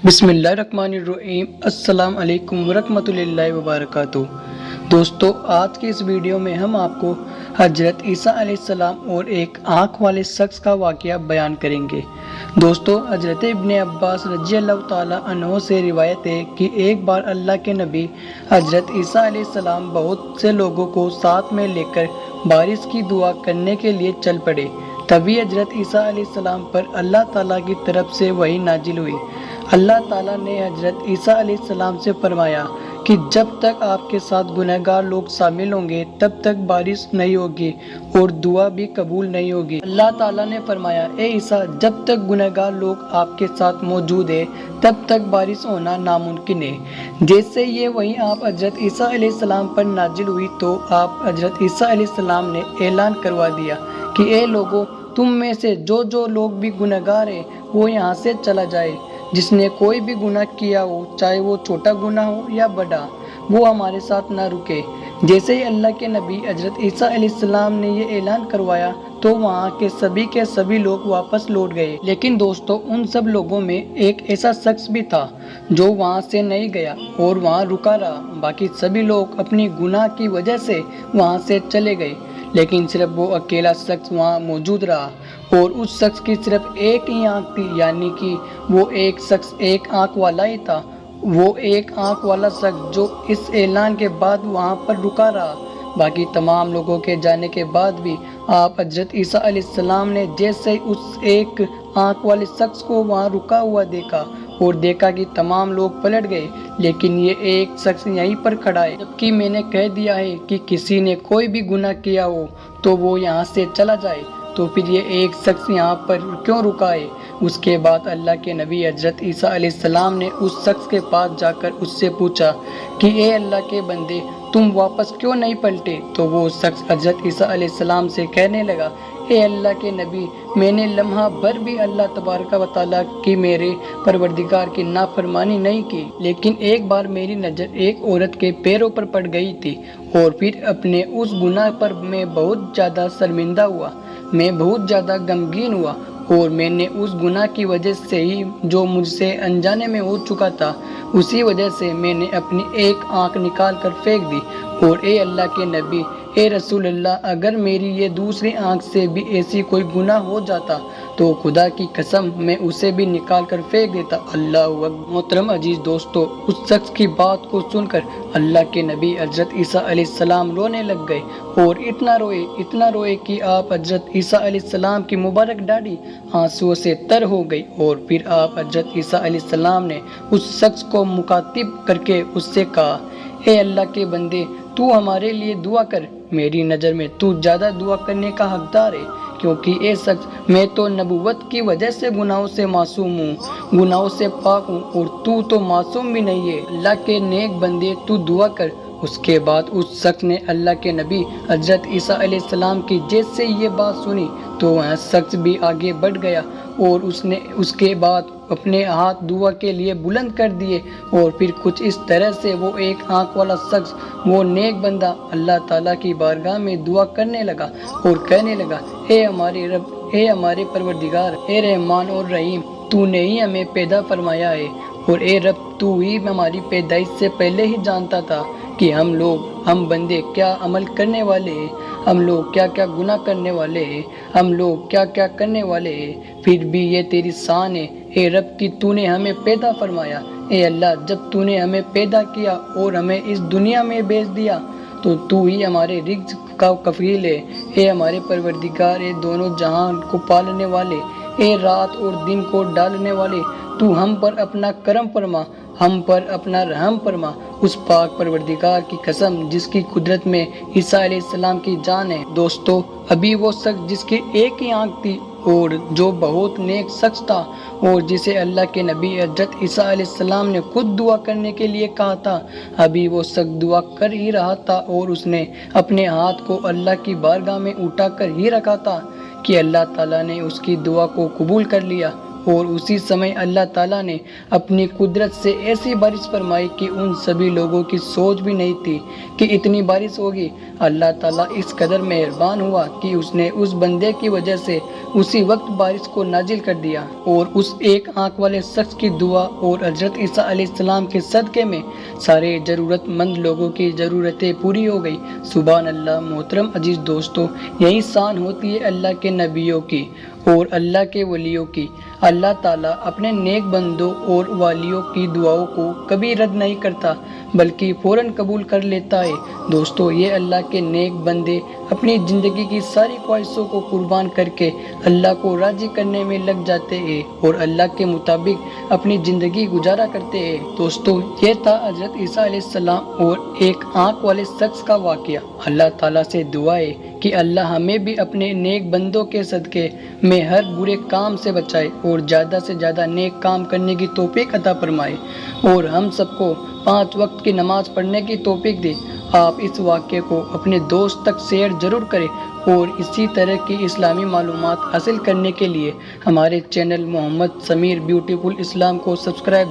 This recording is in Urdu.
بسم اللہ الرحمن الرحیم۔ السلام علیکم ورحمۃ اللہ وبرکاتہ۔ دوستو، آج کی اس ویڈیو میں ہم آپ کو حضرت عیسیٰ علیہ السلام اور ایک آنکھ والے شخص کا واقعہ بیان کریں گے۔ دوستو، حضرت ابن عباس رضی اللہ تعالیٰ عنہ سے روایت ہے کہ ایک بار اللہ کے نبی حضرت عیسیٰ علیہ السلام بہت سے لوگوں کو ساتھ میں لے کر بارش کی دعا کرنے کے لیے چل پڑے۔ تبھی حضرت عیسیٰ علیہ السلام پر اللہ تعالیٰ کی طرف سے وحی نازل ہوئی۔ اللہ تعالیٰ نے حضرت عیسیٰ علیہ السلام سے فرمایا کہ جب تک آپ کے ساتھ گنہگار لوگ شامل ہوں گے تب تک بارش نہیں ہوگی اور دعا بھی قبول نہیں ہوگی۔ اللہ تعالیٰ نے فرمایا، اے عیسیٰ، جب تک گنہگار لوگ آپ کے ساتھ موجود ہیں تب تک بارش ہونا ناممکن ہے۔ جیسے یہ وحی آپ حضرت عیسیٰ علیہ السلام پر نازل ہوئی تو آپ حضرت عیسیٰ علیہ السلام نے اعلان کروا دیا کہ اے لوگوں، تم میں سے جو لوگ بھی گنہگار ہیں وہ یہاں سے چلا جائے۔ جس نے کوئی بھی گناہ کیا ہو، چاہے وہ چھوٹا گناہ ہو یا بڑا، وہ ہمارے ساتھ نہ رکے۔ جیسے ہی اللہ کے نبی حضرت عیسیٰ علیہ السلام نے یہ اعلان کروایا تو وہاں کے سبھی لوگ واپس لوٹ گئے۔ لیکن دوستو، ان سب لوگوں میں ایک ایسا شخص بھی تھا جو وہاں سے نہیں گیا اور وہاں رکا رہا۔ باقی سبھی لوگ اپنی گناہ کی وجہ سے وہاں سے چلے گئے، لیکن صرف وہ اکیلا شخص وہاں موجود رہا، اور اس شخص کی صرف ایک ہی آنکھ تھی، یعنی کہ وہ ایک شخص ایک آنکھ والا ہی تھا۔ وہ ایک آنکھ والا شخص جو اس اعلان کے بعد وہاں پر رکا رہا۔ باقی تمام لوگوں کے جانے کے بعد بھی آپ حضرت عیسیٰ علیہ السلام نے جیسے ہی اس ایک آنکھ والے شخص کو وہاں رکا ہوا دیکھا اور دیکھا کہ تمام لوگ پلٹ گئے، لیکن یہ ایک شخص یہیں پر کھڑا ہے۔ جبکہ میں نے کہہ دیا ہے کہ کسی نے کوئی بھی گناہ کیا ہو تو وہ یہاں سے چلا جائے، تو پھر یہ ایک شخص یہاں پر کیوں رکا ہے؟ اس کے بعد اللہ کے نبی حضرت عیسیٰ علیہ السلام نے اس شخص کے پاس جا کر اس سے پوچھا کہ اے اللہ کے بندے، تم واپس کیوں نہیں پلٹے؟ تو وہ شخص حضرت عیسیٰ علیہ السلام سے کہنے لگا، اے اللہ کے نبی، میں نے لمحہ بھر بھی اللہ تبارک و تعالیٰ کی میرے پروردگار کی نافرمانی نہیں کی، لیکن ایک بار میری نظر ایک عورت کے پیروں پر پڑ گئی تھی، اور پھر اپنے اس گناہ پر میں بہت زیادہ شرمندہ ہوا، میں بہت زیادہ غمگین ہوا، اور میں نے اس گناہ کی وجہ سے ہی جو مجھ سے انجانے میں ہو چکا تھا، اسی وجہ سے میں نے اپنی ایک آنکھ نکال کر پھینک دی۔ اور اے اللہ کے نبی، اے رسول اللہ، اگر میری یہ دوسری آنکھ سے بھی ایسی کوئی گناہ ہو جاتا تو خدا کی قسم میں اسے بھی نکال کر پھینک دیتا۔ اللہ اکبر۔ محترم عزیز دوستو، اس شخص کی بات کو سن کر اللہ کے نبی حضرت عیسیٰ علیہ السلام رونے لگ گئے، اور اتنا روئے کہ آپ حضرت عیسیٰ علیہ السلام کی مبارک داڑھی آنسوؤں سے تر ہو گئی۔ اور پھر آپ حضرت عیسیٰ علیہ السلام نے اس شخص کو مخاطب کر کے اس سے کہا، اے اللہ کے بندے، تو ہمارے لیے دعا کر۔ میری نظر میں تو زیادہ دعا کرنے کا حقدار ہے، کیونکہ اے شخص، میں تو نبوت کی وجہ سے گناہوں سے معصوم ہوں، گناہوں سے پاک ہوں، اور تو معصوم بھی نہیں ہے۔ اللہ کے نیک بندے، تو دعا کر۔ اس کے بعد اس شخص نے اللہ کے نبی حضرت عیسیٰ علیہ السلام کی جیسے یہ بات سنی تو وہ شخص بھی آگے بڑھ گیا، اور اس نے اس کے بعد اپنے ہاتھ دعا کے لیے بلند کر دیے، اور پھر کچھ اس طرح سے وہ ایک آنکھ والا شخص، وہ نیک بندہ، اللہ تعالیٰ کی بارگاہ میں دعا کرنے لگا اور کہنے لگا، اے ہمارے رب، اے ہمارے پروردگار، اے رحمان اور رحیم، تو نے ہی ہمیں پیدا فرمایا ہے، اور اے رب، تو ہی ہماری پیدائش سے پہلے ہی جانتا تھا کہ ہم بندے کیا عمل کرنے والے ہیں، ہم لوگ کیا کیا گناہ کرنے والے ہیں، ہم لوگ کیا کیا کرنے والے ہیں، پھر بھی یہ تیری شان ہے اے رب کہ تو نے ہمیں پیدا فرمایا۔ اے اللہ، جب تو نے ہمیں پیدا کیا اور ہمیں اس دنیا میں بھیج دیا تو ہی ہمارے رزق کا کفیل ہے۔ اے ہمارے پروردگار، اے دونوں جہان کو پالنے والے، اے رات اور دن کو ڈالنے والے، تو ہم پر اپنا کرم فرما، ہم پر اپنا رحم فرما۔ اس پاک پروردگار کی قسم جس کی قدرت میں عیسیٰ علیہ السلام کی جان ہے۔ دوستو، ابھی وہ شخص جس کی ایک ہی آنکھ تھی اور جو بہت نیک شخص تھا، اور جسے اللہ کے نبی حضرت عیسیٰ علیہ السلام نے خود دعا کرنے کے لیے کہا تھا، ابھی وہ شخص دعا کر ہی رہا تھا، اور اس نے اپنے ہاتھ کو اللہ کی بارگاہ میں اٹھا کر ہی رکھا تھا کہ اللہ تعالیٰ نے اس کی دعا کو قبول کر لیا، اور اسی سمے اللہ تعالیٰ نے اپنی قدرت سے ایسی بارش فرمائی کہ ان سبھی لوگوں کی سوچ بھی نہیں تھی کہ اتنی بارش ہوگی۔ اللہ تعالیٰ اس قدر مہربان ہوا کہ اس نے اس بندے کی وجہ سے اسی وقت بارش کو نازل کر دیا، اور اس ایک آنکھ والے شخص کی دعا اور حضرت عیسیٰ علیہ السلام کے صدقے میں سارے ضرورت مند لوگوں کی ضرورتیں پوری ہو گئی۔ سبحان اللہ۔ محترم عزیز دوستو، یہی شان ہوتی ہے اللہ کے نبیوں کی اور اللہ کے ولیوں کی۔ اللہ تعالیٰ اپنے نیک بندوں اور والیوں کی دعاؤں کو کبھی رد نہیں کرتا بلکہ فوراً قبول کر لیتا ہے۔ دوستو، یہ اللہ کے نیک بندے اپنی زندگی کی ساری خواہشوں کو قربان کر کے اللہ کو راضی کرنے میں لگ جاتے ہیں اور اللہ کے مطابق اپنی زندگی گزارا کرتے ہیں۔ دوستو، یہ تھا حضرت عیسیٰ علیہ السلام اور ایک آنکھ والے شخص کا واقعہ۔ اللہ تعالیٰ سے دعا ہے کہ اللہ ہمیں بھی اپنے نیک بندوں کے صدقے میں ہر برے کام سے بچائے اور زیادہ سے زیادہ نیک کام کرنے کی توفیق عطا فرمائے، اور ہم سب کو 5 وقت کی نماز پڑھنے کی توفیق دے۔ آپ اس واقعے کو اپنے دوست تک شیئر ضرور کریں، اور اسی طرح کی اسلامی معلومات حاصل کرنے کے لیے ہمارے چینل محمد سمیر بیوٹیفل اسلام کو سبسکرائب